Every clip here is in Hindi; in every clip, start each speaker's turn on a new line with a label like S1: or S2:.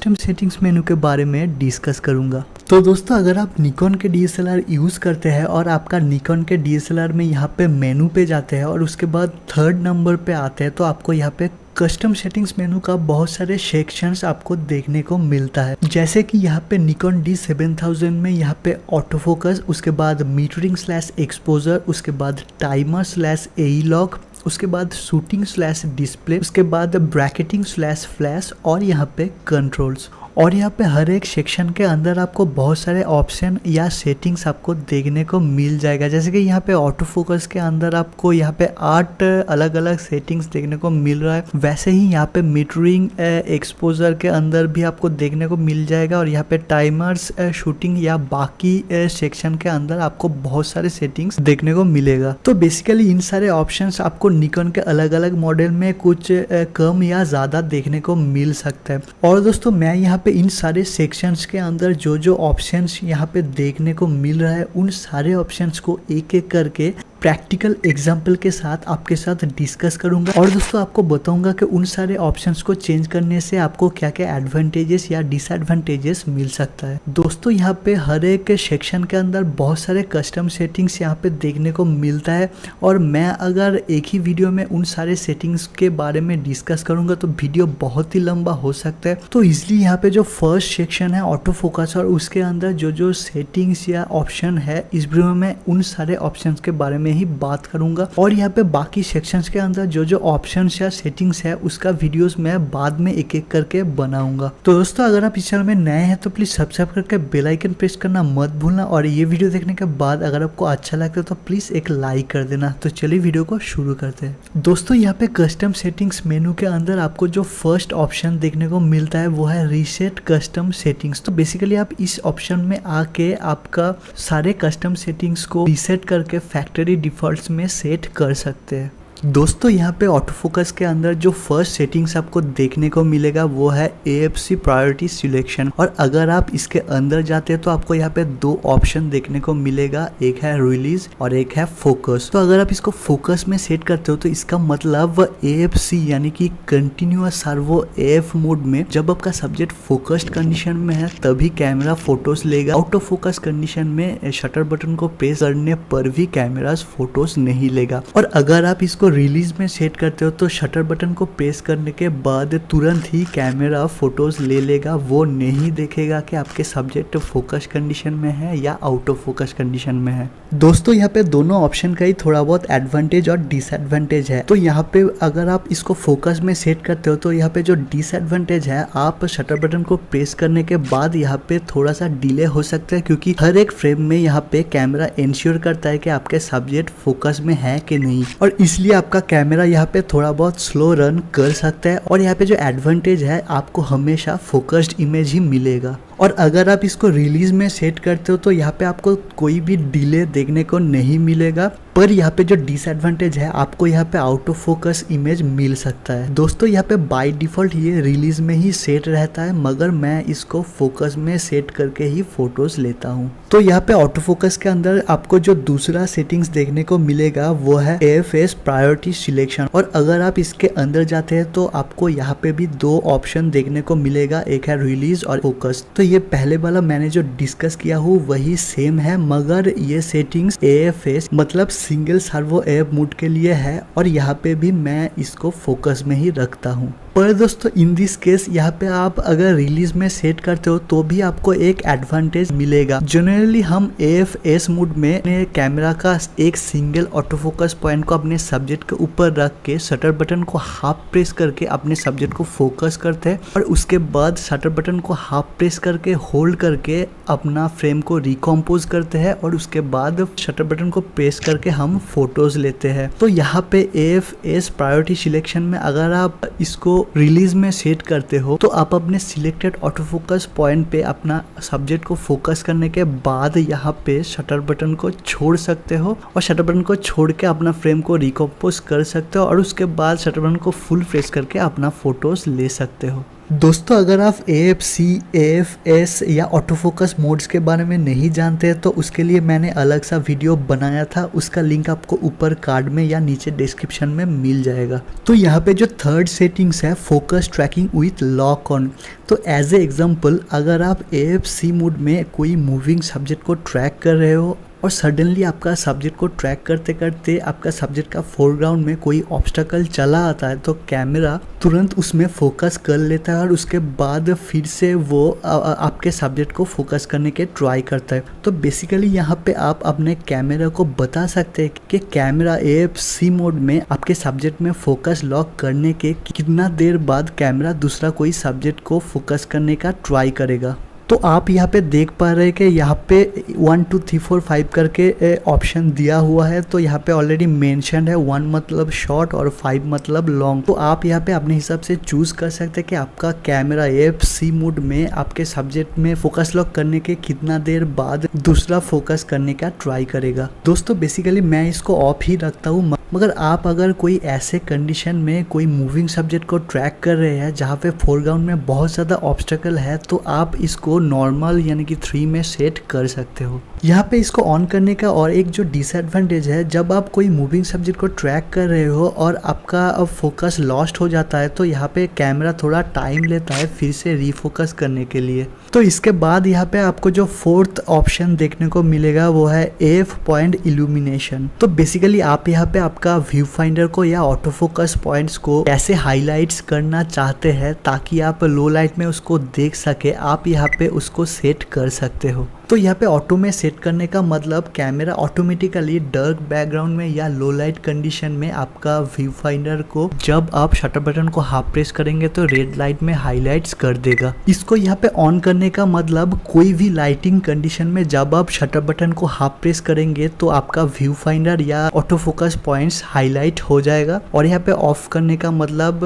S1: कस्टम सेटिंग्स मेनू के बारे में डिस्कस करूंगा। तो दोस्तों, अगर आप निकॉन के DSLR यूज़ करते हैं और आपका निकॉन के DSLR में यहाँ पे मेनू पे जाते हैं और उसके बाद 3rd नंबर पे आते हैं तो आपको यहाँ पे कस्टम सेटिंग्स मेनू का बहुत सारे सेक्शंस आपको देखने को मिलता है। जैसे कि यहाँ पे निकॉन D7000 में यहाँ पे ऑटो फोकस, उसके बाद मीटरिंग स्लैश एक्सपोजर, उसके बाद टाइमर स्लैश AE लॉक, उसके बाद शूटिंग स्लैश डिस्प्ले, उसके बाद ब्रैकेटिंग स्लैश फ्लैश और यहाँ पे कंट्रोल्स। और यहाँ पे हर एक सेक्शन के अंदर आपको बहुत सारे ऑप्शन या सेटिंग्स आपको देखने को मिल जाएगा। जैसे कि यहाँ पे ऑटो फोकस के अंदर आपको यहाँ पे 8 अलग अलग सेटिंग्स देखने को मिल रहा है। वैसे ही यहाँ पे मीटरिंग एक्सपोजर के अंदर भी आपको देखने को मिल जाएगा और यहाँ पे टाइमर्स शूटिंग या बाकी सेक्शन के अंदर आपको बहुत सारे सेटिंग्स देखने को मिलेगा। तो बेसिकली इन सारे ऑप्शंस आपको निकॉन के अलग अलग मॉडल में कुछ कम या ज़्यादा देखने को मिल सकता है। और दोस्तों, मैं यहाँ पे इन सारे सेक्शंस के अंदर जो जो ऑप्शंस यहाँ पे देखने को मिल रहा है उन सारे ऑप्शंस को एक एक करके प्रैक्टिकल एग्जाम्पल के साथ आपके साथ डिस्कस करूंगा। और दोस्तों, आपको बताऊंगा कि उन सारे ऑप्शंस को चेंज करने से आपको क्या क्या एडवांटेजेस या डिसएडवांटेजेस मिल सकता है। दोस्तों, यहाँ पे हर एक सेक्शन के अंदर बहुत सारे कस्टम सेटिंग्स यहाँ पे देखने को मिलता है और मैं अगर एक ही वीडियो में उन सारे सेटिंग्स के बारे में डिस्कस करूंगा तो वीडियो बहुत ही लंबा हो सकता है। तो इसलिए यहाँ पे जो फर्स्ट सेक्शन है ऑटो फोकस और उसके अंदर जो जो सेटिंग्स या ऑप्शन है इस वीडियो में उन सारे ऑप्शन के बारे में ही बात करूंगा। और यहाँ पे बाकी सेक्शंस के अंदर जो जो ऑप्शंस या सेटिंग्स है उसका वीडियोस मैं बाद में एक एक करके बनाऊंगा। तो दोस्तों, अगर आप इस चैनल में नए हैं तो प्लीज सब्सक्राइब करके बेल आइकन प्रेस करना मत भूलना। और ये वीडियो देखने के बाद अगर आपको अच्छा लगता है तो प्लीज एक लाइक कर देना। तो चलिए वीडियो को शुरू करते हैं। दोस्तों, यहाँ पे कस्टम सेटिंग्स मेनू के अंदर आपको जो फर्स्ट ऑप्शन देखने को मिलता है वो है रीसेट कस्टम सेटिंग्स। तो बेसिकली आप इस ऑप्शन में आके आपका सारे कस्टम सेटिंग्स को रीसेट करके फैक्ट्री डिफॉल्ट्स में सेट कर सकते हैं। दोस्तों, यहाँ पे ऑटो फोकस के अंदर जो फर्स्ट सेटिंग्स आपको देखने को मिलेगा वो है AFC प्रायोरिटी सिलेक्शन। और अगर आप इसके अंदर जाते हैं तो आपको यहाँ पे 2 ऑप्शन देखने को मिलेगा, एक है रिलीज और एक है फोकस। तो अगर आप इसको फोकस में सेट करते हो तो इसका मतलब AFC यानी कि कंटिन्यूअस सर्वो AF मोड में जब आपका सब्जेक्ट फोकस्ड कंडीशन में है तभी कैमरा फोटोज लेगा। आउट ऑफ फोकस कंडीशन में शटर बटन को प्रेस करने पर भी कैमरा फोटोज नहीं लेगा। और अगर आप इसको रिलीज में सेट करते हो तो शटर बटन को प्रेस करने के बाद तुरंत ही कैमरा फोटोज ले लेगा, वो नहीं देखेगा कि आपके सब्जेक्ट फोकस कंडीशन में है या आउट ऑफ फोकस कंडीशन में है। दोस्तों, यहाँ पे दोनों ऑप्शन का ही थोड़ा बहुत एडवांटेज और डिसएडवांटेज है। तो यहाँ पे अगर आप इसको फोकस में सेट करते हो तो यहाँ पे जो डिसएडवांटेज है, आप शटर बटन को प्रेस करने के बाद यहाँ पे थोड़ा सा डिले हो सकता है क्योंकि हर एक फ्रेम में यहाँ पे कैमरा इंश्योर करता है कि आपके सब्जेक्ट फोकस में है कि नहीं, और इसलिए आपका कैमरा यहाँ पे थोड़ा बहुत स्लो रन कर सकता है। और यहाँ पे जो एडवांटेज है, आपको हमेशा फोकस्ड इमेज ही मिलेगा। और अगर आप इसको रिलीज में सेट करते हो तो यहाँ पे आपको कोई भी डिले देखने को नहीं मिलेगा। पर यहाँ पे जो डिसएडवांटेज है, आपको यहाँ पे आउट ऑफ फोकस इमेज मिल सकता है। दोस्तों, यहाँ पे बाय डिफॉल्ट ये रिलीज में ही सेट रहता है, मगर मैं इसको फोकस में सेट करके ही फोटोज लेता हूँ। तो यहाँ पे ऑटो फोकस के अंदर आपको जो दूसरा सेटिंग्स देखने को मिलेगा वो है AFS प्रायोरिटी सिलेक्शन। और अगर आप इसके अंदर जाते हैं तो आपको यहाँ पे भी 2 ऑप्शन देखने को मिलेगा, एक है रिलीज और फोकस। तो ये पहले वाला मैंने जो डिस्कस किया हूँ वही सेम है, मगर ये सेटिंग्स AFS मतलब सिंगल सर्वो AF मोड के लिए है और यहाँ पे भी मैं इसको फोकस में ही रखता हूँ। पर दोस्तों, इन दिस केस यहाँ पे आप अगर रिलीज में सेट करते हो तो भी आपको एक एडवांटेज मिलेगा। जनरली हम AFS मोड में अपने कैमरा का एक सिंगल ऑटो फोकस पॉइंट को अपने सब्जेक्ट के ऊपर रख के शटर बटन को हाफ प्रेस करके अपने सब्जेक्ट को फोकस करते हैं और उसके बाद शटर बटन को हाफ प्रेस करके होल्ड करके अपना फ्रेम को रिकम्पोज करते हैं और उसके बाद शटर बटन को प्रेस करके हम फोटोज लेते हैं। तो यहाँ पे AFS प्रायोरिटी सिलेक्शन में अगर आप इसको रिलीज में सेट करते हो तो आप अपने सिलेक्टेड ऑटो फोकस पॉइंट पे अपना सब्जेक्ट को फोकस करने के बाद यहाँ पे शटर बटन को छोड़ सकते हो और शटर बटन को छोड़ के अपना फ्रेम को रिकम्पोज कर सकते हो और उसके बाद शटर बटन को फुल प्रेस करके अपना फोटोज ले सकते हो। दोस्तों अगर आप AFC, AFS या ऑटो फोकस मोड्स के बारे में नहीं जानते हैं तो उसके लिए मैंने अलग सा वीडियो बनाया था, उसका लिंक आपको ऊपर कार्ड में या नीचे डिस्क्रिप्शन में मिल जाएगा। तो यहाँ पे जो थर्ड सेटिंग्स है focus tracking with lock on, तो एज ए एग्जांपल अगर आप AFC मोड में कोई मूविंग सब्जेक्ट को ट्रैक कर रहे हो और सडनली आपका सब्जेक्ट को ट्रैक करते करते आपका सब्जेक्ट का फोरग्राउंड में कोई ऑब्स्टकल चला आता है तो कैमरा तुरंत उसमें फोकस कर लेता है और उसके बाद फिर से वो आपके सब्जेक्ट को फोकस करने के ट्राई करता है। तो बेसिकली यहाँ पे आप अपने कैमरा को बता सकते हैं कि कैमरा AFC मोड में आपके सब्जेक्ट में फोकस लॉक करने के कितना देर बाद कैमरा दूसरा कोई सब्जेक्ट को फोकस करने का ट्राई करेगा। तो आप यहाँ पे देख पा रहे हैं कि यहाँ पे 1 2 3 4 5 करके ऑप्शन दिया हुआ है। तो यहाँ पे ऑलरेडी मेंशन है 1 मतलब शॉर्ट और 5 मतलब लॉन्ग। तो आप यहाँ पे अपने हिसाब से चूज कर सकते हैं कि आपका कैमरा AFC मोड में आपके सब्जेक्ट में फोकस लॉक करने के कितना देर बाद दूसरा फोकस करने का ट्राई करेगा। दोस्तों बेसिकली मैं इसको ऑफ ही रखता हूँ, मगर आप अगर कोई ऐसे कंडीशन में कोई मूविंग सब्जेक्ट को ट्रैक कर रहे हैं जहाँ पे फोरग्राउंड में बहुत ज़्यादा ऑब्स्टेकल है तो आप इसको नॉर्मल यानी कि 3 में सेट कर सकते हो। यहाँ पे इसको ऑन करने का और एक जो डिसएडवांटेज है, जब आप कोई मूविंग सब्जेक्ट को ट्रैक कर रहे हो और आपका अब फोकस लॉस्ट हो जाता है तो यहाँ पे कैमरा थोड़ा टाइम लेता है फिर से रीफोकस करने के लिए। तो इसके बाद यहाँ पे आपको जो फोर्थ ऑप्शन देखने को मिलेगा वो है AF पॉइंट इल्यूमिनेशन। तो बेसिकली आप यहाँ पे आपका व्यू फाइंडर को या ऑटो फोकस पॉइंट्स को कैसे हाईलाइट्स करना चाहते हैं ताकि आप लो लाइट में उसको देख सके, आप यहाँ पे उसको सेट कर सकते हो। तो यहाँ पे ऑटो में सेट करने का मतलब कैमरा ऑटोमेटिकली डार्क बैकग्राउंड में या लो लाइट कंडीशन में आपका व्यू फाइंडर को जब आप शटर बटन को हाफ प्रेस करेंगे तो रेड लाइट में हाईलाइट्स कर देगा। इसको यहाँ पे ऑन करने का मतलब कोई भी लाइटिंग कंडीशन में जब आप शटर बटन को हाफ प्रेस करेंगे तो आपका व्यू फाइंडर या ऑटो फोकस पॉइंट्स हाईलाइट हो जाएगा। और यहाँ पे ऑफ करने का मतलब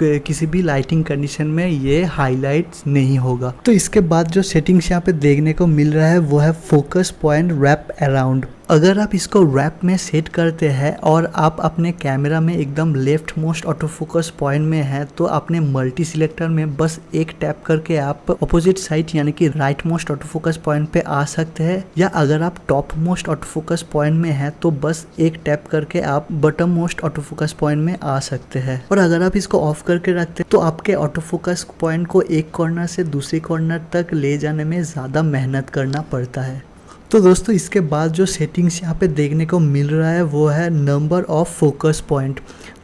S1: किसी भी लाइटिंग कंडीशन में ये हाईलाइट्स नहीं होगा। तो इसके बाद जो सेटिंग्स यहाँ पे देखने को मिल रहा है वो है फोकस पॉइंट रैप अराउंड। अगर आप इसको रैप में सेट करते हैं और आप अपने कैमरा में एकदम left most auto focus point में है तो अपने मल्टी सिलेक्टर में बस एक टैप करके आप अपोजिट साइड यानी कि right most auto focus point पे आ सकते हैं, या अगर आप top most auto focus point में है तो बस एक टैप करके आप bottom most auto focus point में आ सकते हैं। और अगर आप इसको ऑफ करके रखते हैं तो आपके ऑटो फोकस पॉइंट को एक कॉर्नर से दूसरे कॉर्नर तक ले जाने में ज़्यादा मेहनत करना पड़ता है। तो दोस्तों इसके बाद जो सेटिंग्स यहाँ पे देखने को मिल रहा है वो है नंबर ऑफ फोकस पॉइंट।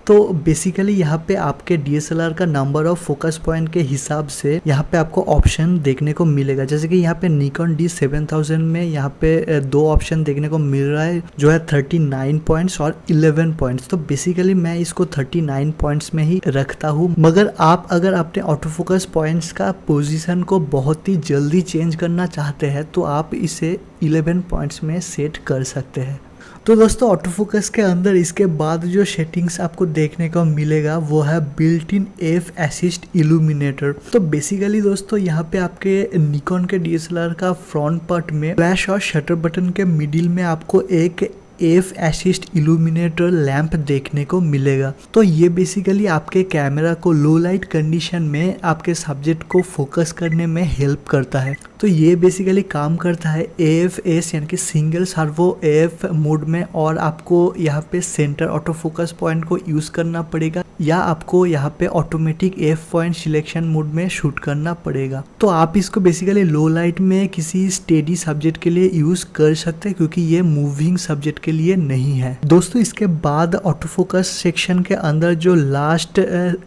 S1: तो बेसिकली यहाँ पे आपके DSLR का नंबर ऑफ फोकस पॉइंट के हिसाब से यहाँ पे आपको ऑप्शन देखने को मिलेगा। जैसे कि यहाँ पे निकॉन D7000 में यहाँ पे 2 ऑप्शन देखने को मिल रहा है जो है 39 पॉइंट्स और 11 पॉइंट्स। तो बेसिकली मैं इसको 39 पॉइंट्स में ही रखता हूँ, मगर आप अगर अपने ऑटो फोकस पॉइंट्स का पोजीशन को बहुत ही जल्दी चेंज करना चाहते हैं तो आप इसे 11 पॉइंट्स में सेट कर सकते हैं। तो दोस्तों ऑटो फोकस के अंदर इसके बाद जो सेटिंग्स आपको देखने को मिलेगा वो है built in AF assist illuminator. तो बेसिकली दोस्तों यहाँ पे आपके निकॉन के DSLR का फ्रंट पार्ट में फ्लैश और शटर बटन के मिडिल में आपको एक AF असिस्ट इल्यूमिनेटर लैंप देखने को मिलेगा। तो ये बेसिकली आपके कैमरा को लो लाइट कंडीशन में आपके सब्जेक्ट को फोकस करने में हेल्प करता है। तो ये बेसिकली काम करता है AFS यानी कि सिंगल सर्वो AF मोड में, और आपको यहाँ पे सेंटर ऑटो फोकस पॉइंट को यूज करना पड़ेगा या आपको यहाँ पे automatic AF point selection mode में शूट करना पड़ेगा। तो आप इसको बेसिकली लो लाइट में किसी स्टेडी सब्जेक्ट के लिए यूज कर सकते हैं क्योंकि ये मूविंग सब्जेक्ट के लिए नहीं है। दोस्तों इसके बाद ऑटो फोकस सेक्शन के अंदर जो लास्ट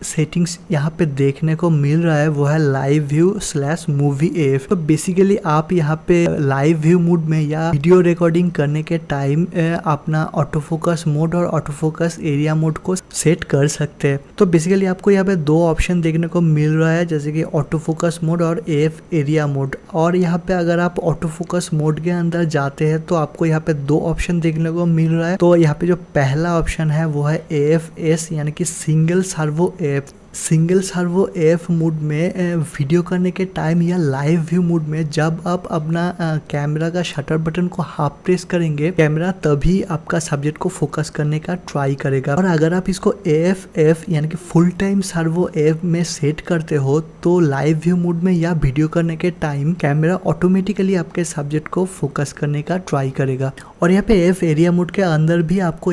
S1: सेटिंग्स यहाँ पे देखने को मिल रहा है वो है लाइव व्यू / मूवी AF। तो बेसिकली आप यहाँ पे लाइव व्यू मोड में या वीडियो रिकॉर्डिंग करने के टाइम अपना ऑटो फोकस मोड और ऑटो फोकस एरिया मोड को सेट कर सकते हैं। तो बेसिकली आपको यहाँ पे 2 ऑप्शन देखने को मिल रहा है जैसे कि ऑटो फोकस मोड और AF एरिया मोड। और यहाँ पे अगर आप ऑटो फोकस मोड के अंदर जाते हैं तो आपको यहाँ पे 2 ऑप्शन देखने को मिल रहा है। तो यहाँ पे जो पहला ऑप्शन है वो है AFS यानी कि single servo AF। Single servo F mode में वीडियो करने के टाइम या लाइव व्यू मोड में जब आप अपना कैमरा का शटर बटन को हाफ प्रेस करेंगे कैमरा तभी आपका सब्जेक्ट को फोकस करने का ट्राई करेगा। और अगर आप इसको एफ यानी कि फुल टाइम सर्वो एफ में सेट करते हो तो लाइव व्यू मोड में या वीडियो करने के टाइम कैमरा ऑटोमेटिकली आपके सब्जेक्ट को फोकस करने का ट्राई करेगा। और यहाँ पे एफ एरिया मोड के अंदर भी आपको